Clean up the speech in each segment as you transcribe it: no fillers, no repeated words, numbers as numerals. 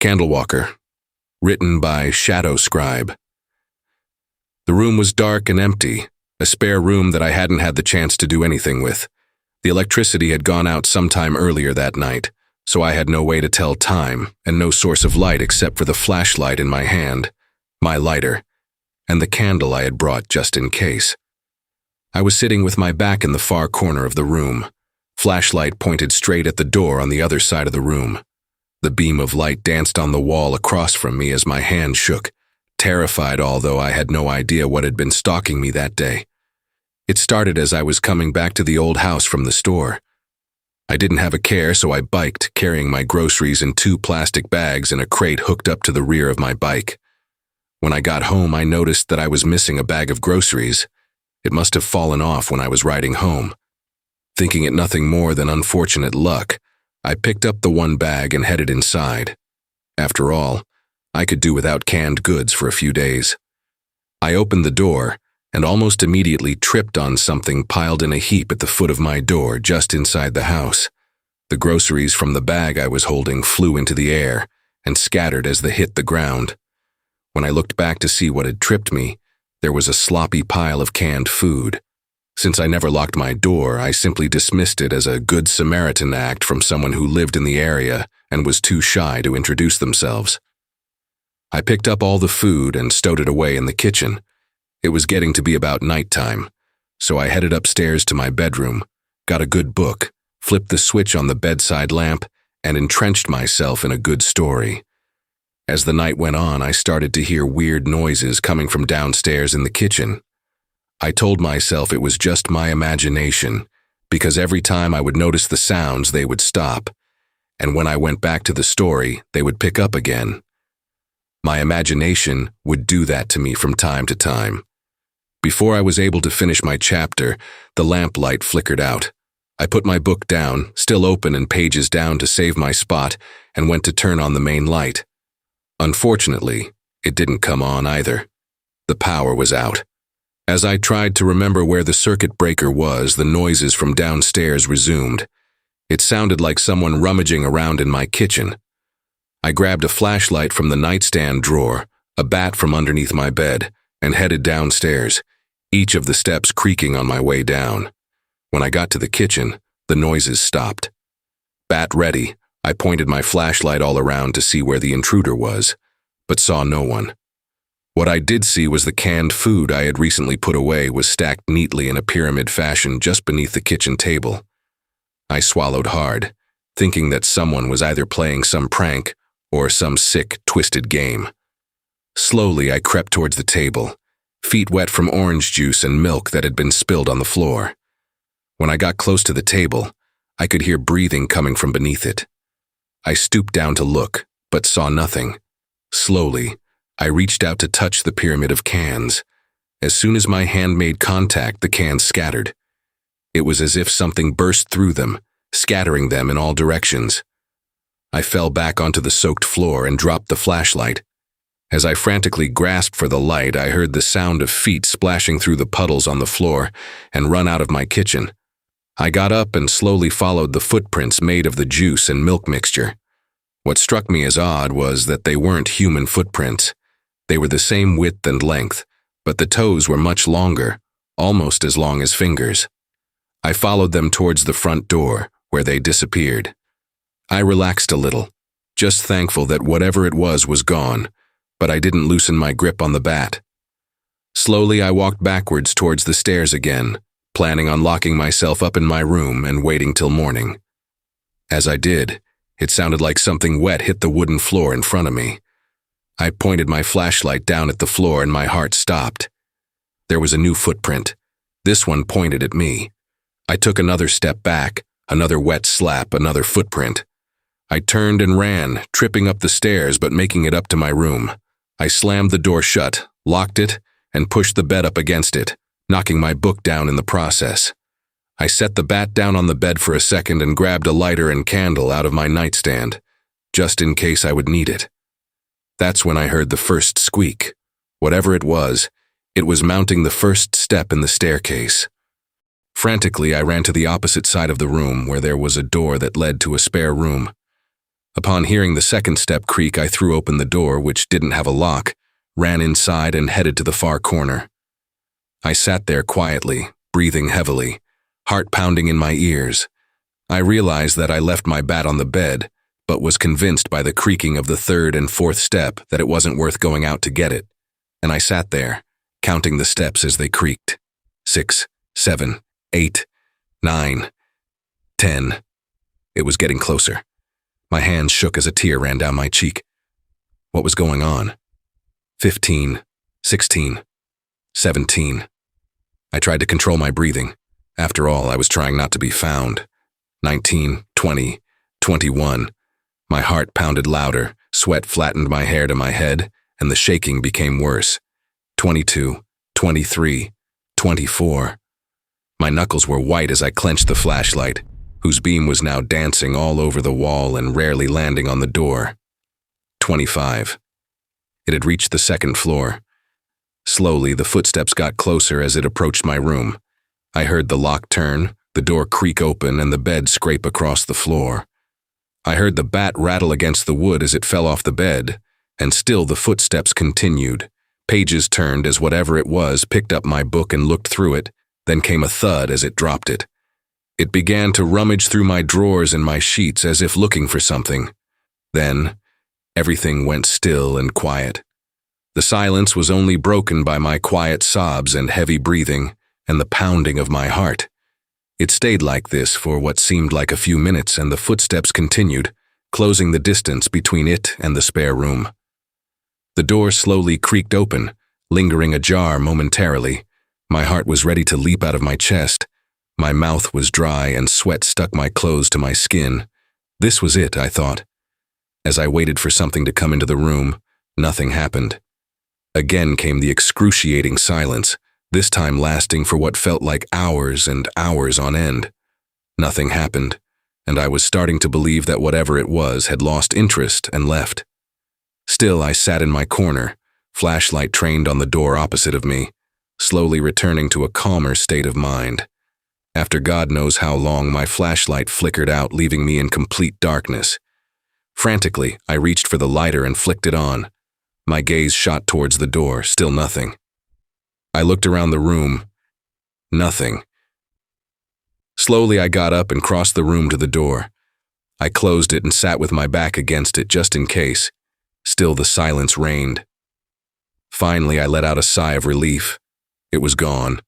Candlewalker, written by ShadowScribe. The room was dark and empty, a spare room that I hadn't had the chance to do anything with. The electricity had gone out sometime earlier that night, so I had no way to tell time and no source of light except for the flashlight in my hand, my lighter, and the candle I had brought just in case. I was sitting with my back in the far corner of the room, flashlight pointed straight at the door on the other side of the room. The beam of light danced on the wall across from me as my hand shook, terrified although I had no idea what had been stalking me that day. It started as I was coming back to the old house from the store. I didn't have a care, so I biked, carrying my groceries in 2 plastic bags and a crate hooked up to the rear of my bike. When I got home, I noticed that I was missing a bag of groceries. It must have fallen off when I was riding home. Thinking it nothing more than unfortunate luck, I picked up the 1 bag and headed inside. After all, I could do without canned goods for a few days. I opened the door and almost immediately tripped on something piled in a heap at the foot of my door just inside the house. The groceries from the bag I was holding flew into the air and scattered as they hit the ground. When I looked back to see what had tripped me, there was a sloppy pile of canned food. Since I never locked my door, I simply dismissed it as a Good Samaritan act from someone who lived in the area and was too shy to introduce themselves. I picked up all the food and stowed it away in the kitchen. It was getting to be about nighttime, so I headed upstairs to my bedroom, got a good book, flipped the switch on the bedside lamp, and entrenched myself in a good story. As the night went on, I started to hear weird noises coming from downstairs in the kitchen. I told myself it was just my imagination, because every time I would notice the sounds, they would stop, and when I went back to the story, they would pick up again. My imagination would do that to me from time to time. Before I was able to finish my chapter, the lamplight flickered out. I put my book down, still open and pages down to save my spot, and went to turn on the main light. Unfortunately, it didn't come on either. The power was out. As I tried to remember where the circuit breaker was, the noises from downstairs resumed. It sounded like someone rummaging around in my kitchen. I grabbed a flashlight from the nightstand drawer, a bat from underneath my bed, and headed downstairs, each of the steps creaking on my way down. When I got to the kitchen, the noises stopped. Bat ready, I pointed my flashlight all around to see where the intruder was, but saw no one. What I did see was the canned food I had recently put away was stacked neatly in a pyramid fashion just beneath the kitchen table. I swallowed hard, thinking that someone was either playing some prank or some sick, twisted game. Slowly, I crept towards the table, feet wet from orange juice and milk that had been spilled on the floor. When I got close to the table, I could hear breathing coming from beneath it. I stooped down to look, but saw nothing. Slowly, I reached out to touch the pyramid of cans. As soon as my hand made contact, the cans scattered. It was as if something burst through them, scattering them in all directions. I fell back onto the soaked floor and dropped the flashlight. As I frantically grasped for the light, I heard the sound of feet splashing through the puddles on the floor and run out of my kitchen. I got up and slowly followed the footprints made of the juice and milk mixture. What struck me as odd was that they weren't human footprints. They were the same width and length, but the toes were much longer, almost as long as fingers. I followed them towards the front door, where they disappeared. I relaxed a little, just thankful that whatever it was gone, but I didn't loosen my grip on the bat. Slowly, I walked backwards towards the stairs again, planning on locking myself up in my room and waiting till morning. As I did, it sounded like something wet hit the wooden floor in front of me. I pointed my flashlight down at the floor and my heart stopped. There was a new footprint. This one pointed at me. I took another step back, another wet slap, another footprint. I turned and ran, tripping up the stairs but making it up to my room. I slammed the door shut, locked it, and pushed the bed up against it, knocking my book down in the process. I set the bat down on the bed for a second and grabbed a lighter and candle out of my nightstand, just in case I would need it. That's when I heard the first squeak. Whatever it was mounting the first step in the staircase. Frantically, I ran to the opposite side of the room where there was a door that led to a spare room. Upon hearing the second step creak, I threw open the door, which didn't have a lock, ran inside, and headed to the far corner. I sat there quietly, breathing heavily, heart pounding in my ears. I realized that I left my bat on the bed, but was convinced by the creaking of the third and fourth step that it wasn't worth going out to get it, and I sat there, counting the steps as they creaked. 6, 7, 8, 9, 10. It was getting closer. My hands shook as a tear ran down my cheek. What was going on? 15, 16, 17. I tried to control my breathing. After all, I was trying not to be found. 19, 20, 21. My heart pounded louder, sweat flattened my hair to my head, and the shaking became worse. 22, 23, 24. My knuckles were white as I clenched the flashlight, whose beam was now dancing all over the wall and rarely landing on the door. 25. It had reached the second floor. Slowly, the footsteps got closer as it approached my room. I heard the lock turn, the door creak open, and the bed scrape across the floor. I heard the bat rattle against the wood as it fell off the bed, and still the footsteps continued. Pages turned as whatever it was picked up my book and looked through it, then came a thud as it dropped it. It began to rummage through my drawers and my sheets as if looking for something. Then, everything went still and quiet. The silence was only broken by my quiet sobs and heavy breathing and the pounding of my heart. It stayed like this for what seemed like a few minutes, and the footsteps continued, closing the distance between it and the spare room. The door slowly creaked open, lingering ajar momentarily. My heart was ready to leap out of my chest. My mouth was dry and sweat stuck my clothes to my skin. This was it, I thought. As I waited for something to come into the room, nothing happened. Again came the excruciating silence, this time lasting for what felt like hours and hours on end. Nothing happened, and I was starting to believe that whatever it was had lost interest and left. Still, I sat in my corner, flashlight trained on the door opposite of me, slowly returning to a calmer state of mind. After God knows how long, my flashlight flickered out, leaving me in complete darkness. Frantically, I reached for the lighter and flicked it on. My gaze shot towards the door, still nothing. I looked around the room. Nothing. Slowly, I got up and crossed the room to the door. I closed it and sat with my back against it just in case. Still, the silence reigned. Finally, I let out a sigh of relief. It was gone.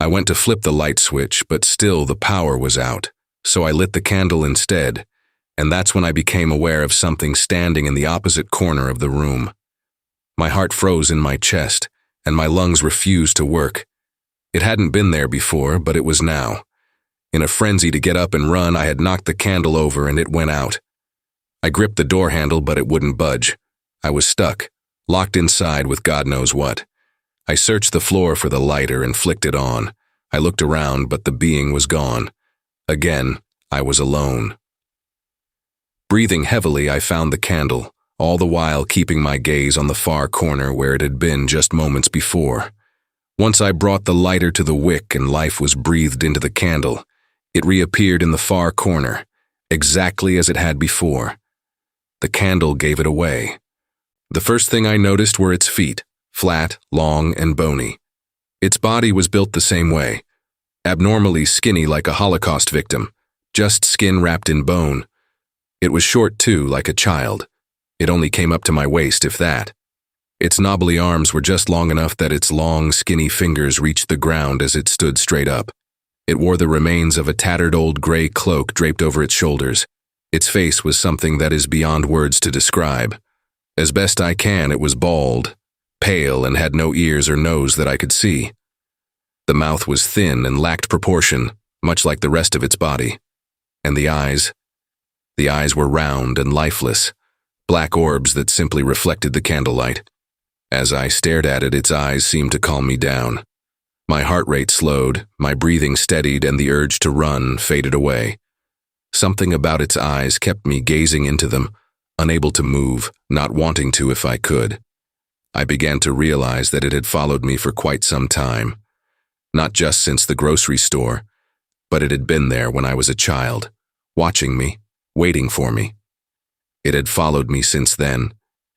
I went to flip the light switch, but still the power was out, so I lit the candle instead, and that's when I became aware of something standing in the opposite corner of the room. My heart froze in my chest, and my lungs refused to work. It hadn't been there before, but it was now. In a frenzy to get up and run, I had knocked the candle over and it went out. I gripped the door handle, but it wouldn't budge. I was stuck, locked inside with God knows what. I searched the floor for the lighter and flicked it on. I looked around, but the being was gone. Again, I was alone. Breathing heavily, I found the candle, all the while keeping my gaze on the far corner where it had been just moments before. Once I brought the lighter to the wick and life was breathed into the candle, it reappeared in the far corner, exactly as it had before. The candle gave it away. The first thing I noticed were its feet, flat, long, and bony. Its body was built the same way, abnormally skinny like a Holocaust victim, just skin wrapped in bone. It was short too, like a child. It only came up to my waist, if that. Its knobbly arms were just long enough that its long, skinny fingers reached the ground as it stood straight up. It wore the remains of a tattered old gray cloak draped over its shoulders. Its face was something that is beyond words to describe. As best I can, it was bald, pale, and had no ears or nose that I could see. The mouth was thin and lacked proportion, much like the rest of its body. And the eyes? The eyes were round and lifeless, black orbs that simply reflected the candlelight. As I stared at it, its eyes seemed to calm me down. My heart rate slowed, my breathing steadied, and the urge to run faded away. Something about its eyes kept me gazing into them, unable to move, not wanting to if I could. I began to realize that it had followed me for quite some time. Not just since the grocery store, but it had been there when I was a child, watching me, waiting for me. It had followed me since then,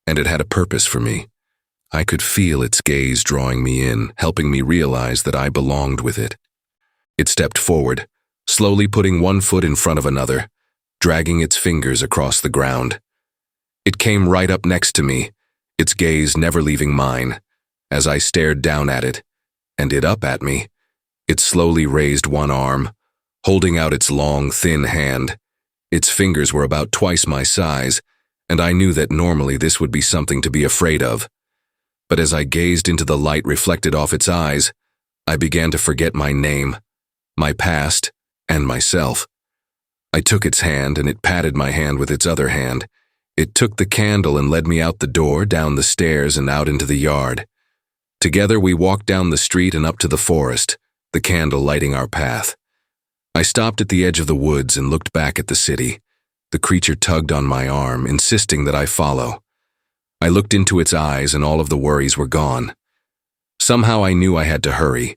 and it had a purpose for me. I could feel its gaze drawing me in, helping me realize that I belonged with it. It stepped forward, slowly putting one foot in front of another, dragging its fingers across the ground. It came right up next to me, its gaze never leaving mine. As I stared down at it, and it up at me, it slowly raised one arm, holding out its long, thin hand. Its fingers were about twice my size, and I knew that normally this would be something to be afraid of. But as I gazed into the light reflected off its eyes, I began to forget my name, my past, and myself. I took its hand, and it patted my hand with its other hand. It took the candle and led me out the door, down the stairs, and out into the yard. Together we walked down the street and up to the forest, the candle lighting our path. I stopped at the edge of the woods and looked back at the city. The creature tugged on my arm, insisting that I follow. I looked into its eyes and all of the worries were gone. Somehow I knew I had to hurry,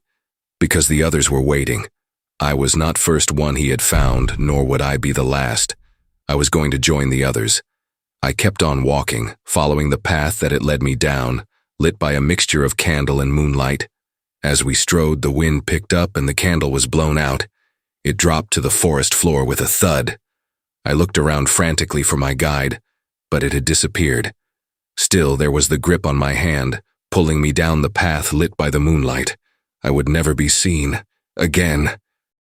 because the others were waiting. I was not first one he had found, nor would I be the last. I was going to join the others. I kept on walking, following the path that it led me down, lit by a mixture of candle and moonlight. As we strode, the wind picked up and the candle was blown out. It dropped to the forest floor with a thud. I looked around frantically for my guide, but it had disappeared. Still, there was the grip on my hand, pulling me down the path lit by the moonlight. I would never be seen again.